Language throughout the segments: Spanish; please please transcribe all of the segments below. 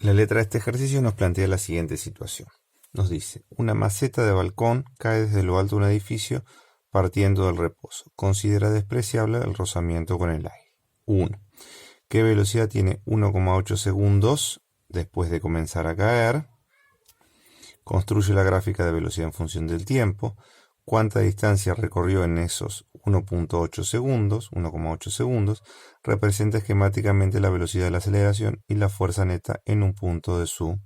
La letra de este ejercicio nos plantea la siguiente situación. Nos dice, una maceta de balcón cae desde lo alto de un edificio partiendo del reposo. Considera despreciable el rozamiento con el aire. 1. ¿Qué velocidad tiene 1,8 segundos después de comenzar a caer? Construye la gráfica de velocidad en función del tiempo. ¿Cuánta distancia recorrió en esos 1,8 segundos? 1,8 segundos representa esquemáticamente la velocidad de la aceleración y la fuerza neta en un punto de su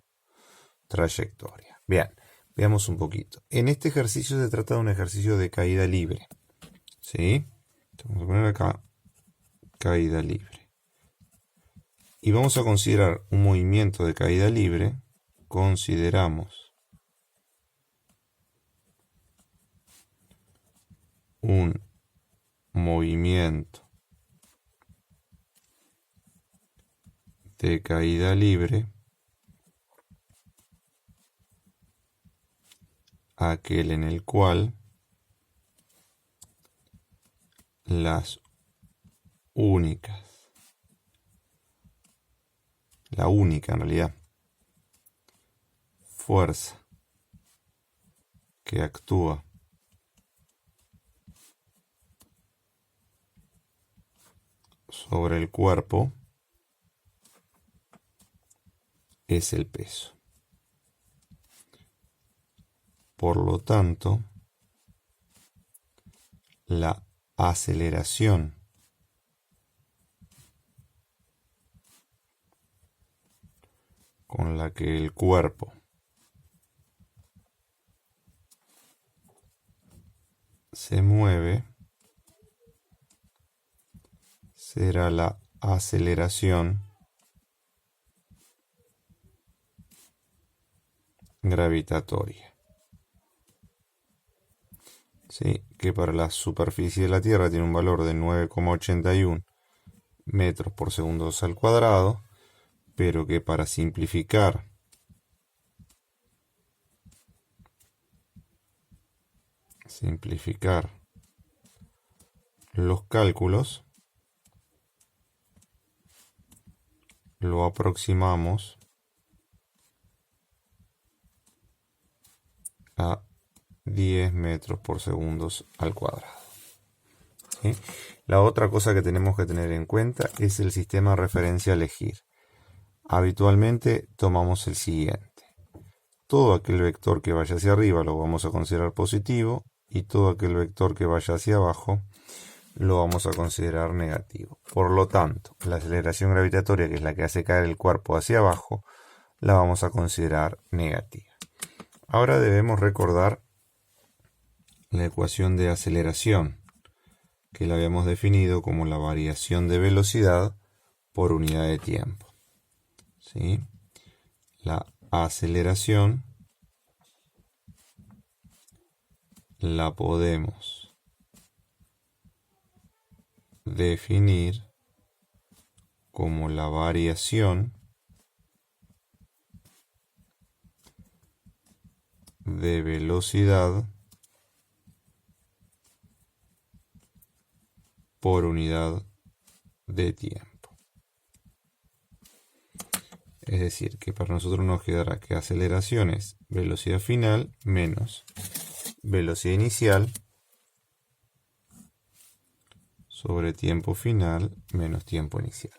trayectoria. Bien, veamos un poquito. En este ejercicio se trata de un ejercicio de caída libre. ¿Sí? Vamos a poner acá caída libre. Y vamos a considerar un movimiento de caída libre. Consideramos un movimiento de caída libre aquel en el cual la única en realidad fuerza que actúa sobre el cuerpo es el peso. Por lo tanto, la aceleración con la que el cuerpo se mueve será la aceleración gravitatoria. ¿Sí? Que para la superficie de la Tierra tiene un valor de 9,81 metros por segundo al cuadrado, pero que para simplificar los cálculos lo aproximamos a 10 metros por segundo al cuadrado. ¿Sí? La otra cosa que tenemos que tener en cuenta es el sistema de referencia a elegir. Habitualmente tomamos el siguiente. Todo aquel vector que vaya hacia arriba lo vamos a considerar positivo y todo aquel vector que vaya hacia abajo lo vamos a considerar negativo. Por lo tanto, la aceleración gravitatoria, que es la que hace caer el cuerpo hacia abajo, la vamos a considerar negativa. Ahora debemos recordar la ecuación de aceleración, que la habíamos definido como la variación de velocidad por unidad de tiempo. ¿Sí? La aceleración la podemos definir como la variación de velocidad por unidad de tiempo. Es decir, que para nosotros nos quedará que aceleración es velocidad final menos velocidad inicial sobre tiempo final menos tiempo inicial.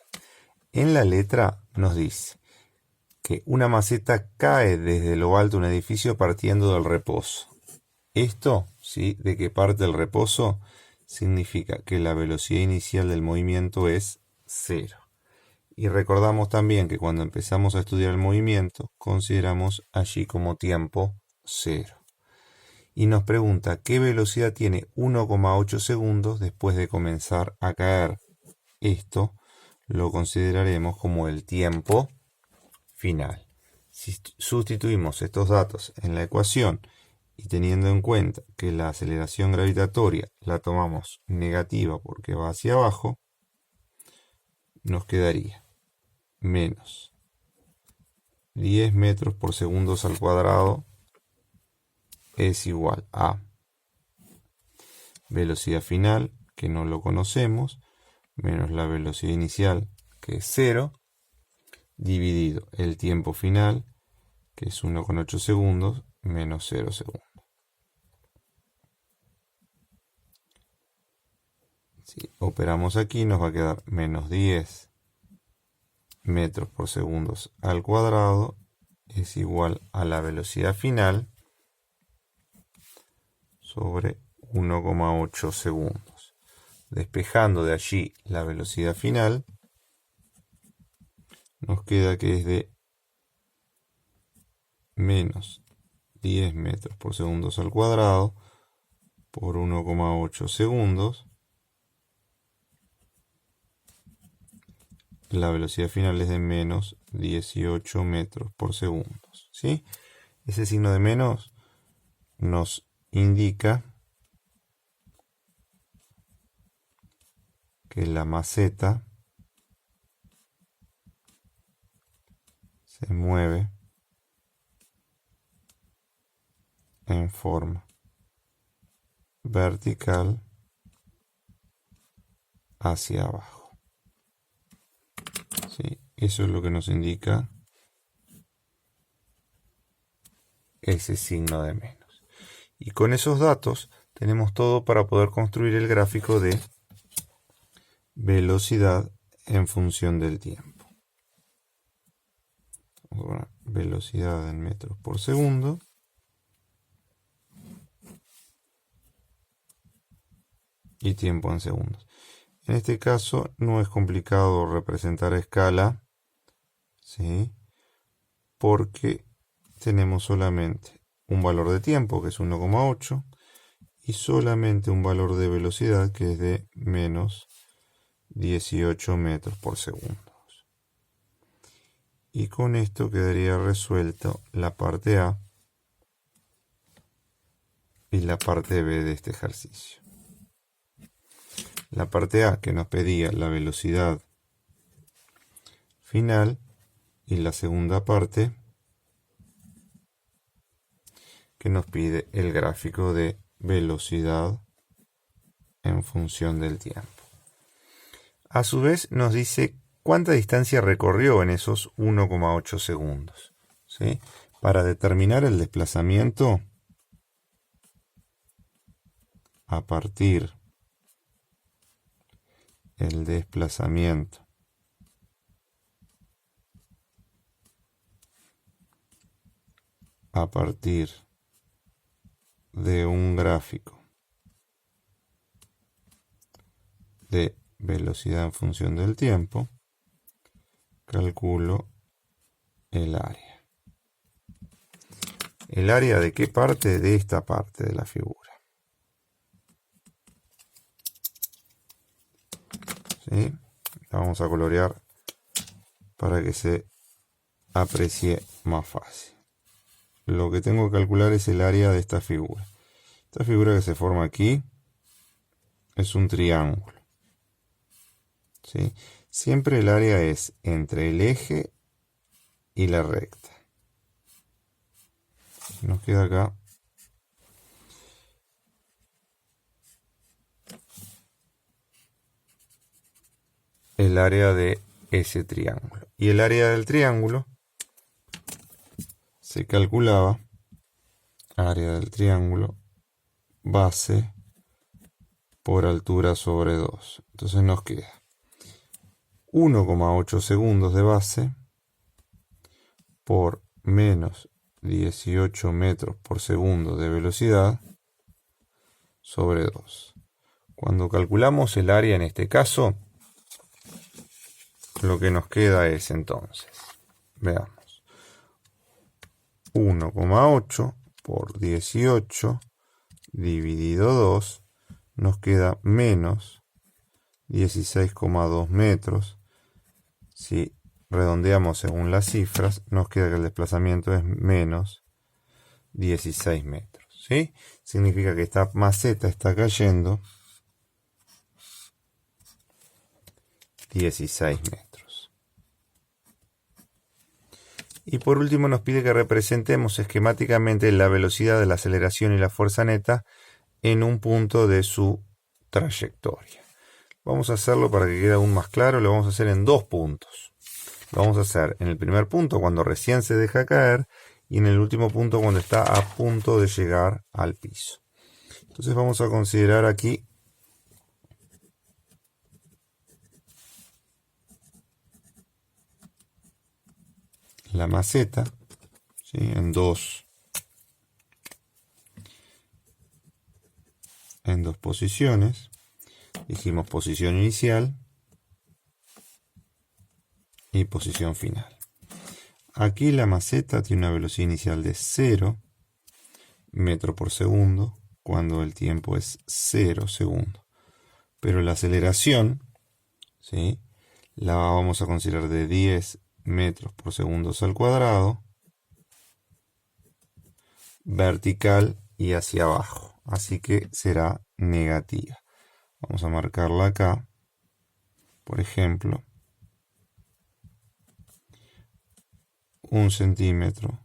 En la letra nos dice que una maceta cae desde lo alto de un edificio partiendo del reposo. Esto, ¿sí?, de que parte del reposo, significa que la velocidad inicial del movimiento es 0. Y recordamos también que cuando empezamos a estudiar el movimiento, consideramos allí como tiempo 0. Y nos pregunta qué velocidad tiene 1,8 segundos después de comenzar a caer. Esto lo consideraremos como el tiempo final. Si sustituimos estos datos en la ecuación y teniendo en cuenta que la aceleración gravitatoria la tomamos negativa porque va hacia abajo, nos quedaría menos 10 metros por segundo al cuadrado es igual a velocidad final, que no lo conocemos, menos la velocidad inicial, que es 0, dividido el tiempo final, que es 1,8 segundos, menos 0 segundos. Si operamos aquí, nos va a quedar menos 10 metros por segundo al cuadrado es igual a la velocidad final sobre 1,8 segundos. Despejando de allí la velocidad final, nos queda que es de menos 10 metros por segundo al cuadrado por 1,8 segundos. La velocidad final es de menos 18 metros por segundo. ¿Sí? Ese signo de menos nos indica que la maceta se mueve en forma vertical hacia abajo. ¿Sí? Eso es lo que nos indica ese signo de menos. Y con esos datos tenemos todo para poder construir el gráfico de velocidad en función del tiempo. Ahora, velocidad en metros por segundo. Y tiempo en segundos. En este caso no es complicado representar a escala, ¿sí? Porque tenemos solamente un valor de tiempo, que es 1,8, y solamente un valor de velocidad, que es de menos 18 metros por segundo. Y con esto quedaría resuelto la parte A y la parte B de este ejercicio. La parte A, que nos pedía la velocidad final, y la segunda parte, que nos pide el gráfico de velocidad en función del tiempo. A su vez nos dice cuánta distancia recorrió en esos 1,8 segundos. ¿Sí? Para determinar el desplazamiento a partir el desplazamiento a partir de un gráfico de velocidad en función del tiempo, calculo el área. ¿El área de qué parte? De esta parte de la figura. ¿Sí? La vamos a colorear para que se aprecie más fácil. Lo que tengo que calcular es el área de esta figura. Esta figura que se forma aquí es un triángulo. ¿Sí? Siempre el área es entre el eje y la recta. Nos queda acá el área de ese triángulo. Y el área del triángulo se calculaba, área del triángulo, base por altura sobre 2. Entonces nos queda 1,8 segundos de base por menos 18 metros por segundo de velocidad sobre 2. Cuando calculamos el área en este caso, lo que nos queda es entonces, veamos, 1,8 por 18 dividido 2 nos queda menos 16,2 metros. Si redondeamos según las cifras, nos queda que el desplazamiento es menos 16 metros. ¿Sí? Significa que esta maceta está cayendo 16 metros. Y por último nos pide que representemos esquemáticamente la velocidad de la aceleración y la fuerza neta en un punto de su trayectoria. Vamos a hacerlo para que quede aún más claro, lo vamos a hacer en dos puntos. Lo vamos a hacer en el primer punto cuando recién se deja caer y en el último punto cuando está a punto de llegar al piso. Entonces vamos a considerar aquí la maceta, ¿sí? en dos posiciones. Dijimos posición inicial y posición final. Aquí la maceta tiene una velocidad inicial de 0 metros por segundo cuando el tiempo es 0 segundos. Pero la aceleración, ¿sí? la vamos a considerar de 10 metros por segundo al cuadrado, vertical y hacia abajo. Así que será negativa. Vamos a marcarla acá. Por ejemplo, 1 centímetro,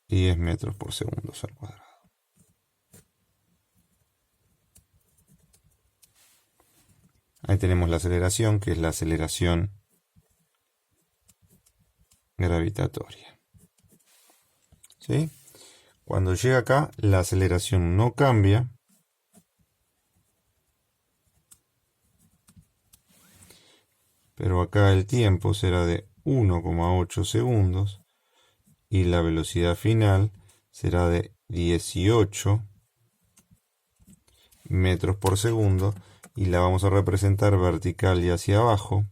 10 metros por segundo al cuadrado. Ahí tenemos la aceleración, que es la aceleración gravitatoria. ¿Sí? Cuando llega acá, la aceleración no cambia. Pero acá el tiempo será de 1,8 segundos y la velocidad final será de 18 metros por segundo y la vamos a representar vertical y hacia abajo.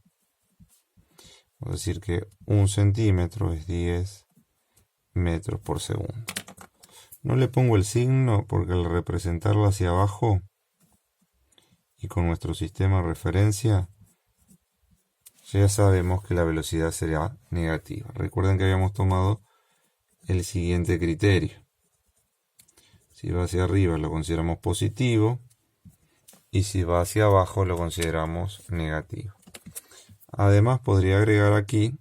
Vamos a decir que 1 centímetro es 10 metros por segundo. No le pongo el signo porque al representarla hacia abajo y con nuestro sistema de referencia ya sabemos que la velocidad será negativa. Recuerden que habíamos tomado el siguiente criterio. Si va hacia arriba lo consideramos positivo y si va hacia abajo lo consideramos negativo. Además podría agregar aquí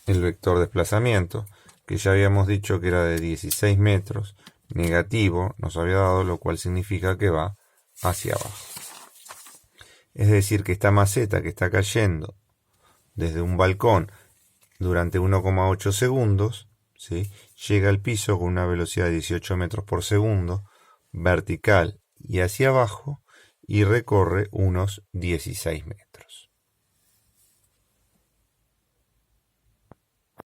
el vector de desplazamiento, que ya habíamos dicho que era de 16 metros, negativo nos había dado, lo cual significa que va hacia abajo. Es decir, que esta maceta que está cayendo desde un balcón durante 1,8 segundos, ¿sí? llega al piso con una velocidad de 18 metros por segundo, vertical y hacia abajo, y recorre unos 16 metros.